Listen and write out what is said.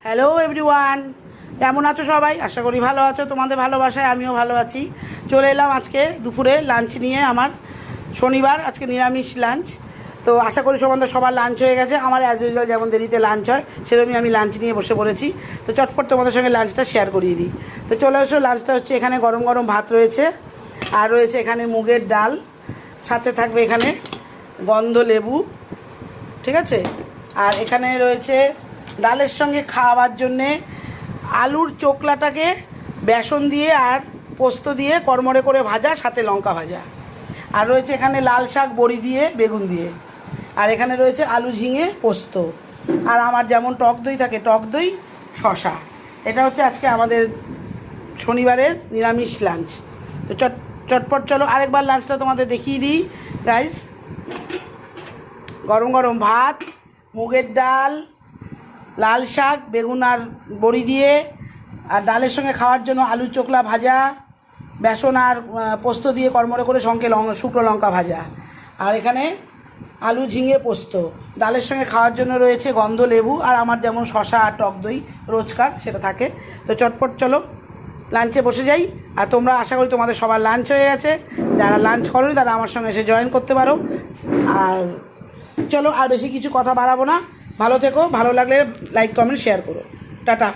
Hello everyone, কেমন আছো সবাই? আশা করি ভালো আছো। তোমাদের ভালোবাসায় আমিও ভালো আছি। চলে এলাম আজকে দুপুরে লাঞ্চ নিয়ে। আমার শনিবার, আজকে নিরামিষ লাঞ্চ। তো আশা করি সবার লাঞ্চ হয়ে গেছে। আমার অ্যাজ ইউজুয়াল যেমন দেরিতে লাঞ্চ হয়, সেরকমই আমি লাঞ্চ নিয়ে বসে পড়েছি। তো চটপট তোমাদের সঙ্গে লাঞ্চটা শেয়ার করিয়ে দিই। তো চলে এসো, লাঞ্চটা হচ্ছে এখানে গরম গরম ভাত রয়েছে, আর রয়েছে এখানে মুগের ডাল, সাথে থাকবে এখানে গন্ধ লেবু, ঠিক আছে। আর এখানে রয়েছে ডালের সঙ্গে খাওয়ার জন্যে আলুর চোকলাটাকে বেসন দিয়ে আর পোস্ত দিয়ে কড়মড়ে করে ভাজা, সাথে লঙ্কা ভাজা। আর রয়েছে এখানে লাল শাক বড়ি দিয়ে বেগুন দিয়ে। আর এখানে রয়েছে আলু ঝিঙে পোস্ত। আর আমার যেমন টক দই থাকে, টক দই, শশা। এটা হচ্ছে আজকে আমাদের শনিবারের নিরামিষ লাঞ্চ। তো চটপট চলো আরেকবার লাঞ্চটা তোমাদের দেখিয়ে দিই গাইস। গরম গরম ভাত, মুগের ডাল, লাল শাক বেগুন আর বড়ি দিয়ে, আর ডালের সঙ্গে খাওয়ার জন্য আলু চোকলা ভাজা, বেসন আর পোস্ত দিয়ে কড়মড়ে করে সঙ্গে শুকনো লঙ্কা ভাজা। আর এখানে আলু ঝিঙে পোস্ত। ডালের সঙ্গে খাওয়ার জন্য রয়েছে গন্ধ লেবু, আর আমার যেমন শশা আর টক দই রোজকার সেটা থাকে। তো চটপট চলো লাঞ্চে বসে যাই। আর তোমরা, আশা করি তোমাদের সবার লাঞ্চ হয়ে গেছে। যারা লাঞ্চ করোনি তারা আমার সঙ্গে এসে জয়েন করতে পারো। আর চলো, আর বেশি কিছু কথা বাড়াবো না। ভালো থেকো, ভালো লাগলে লাইক কমেন্ট শেয়ার করো। টাটা।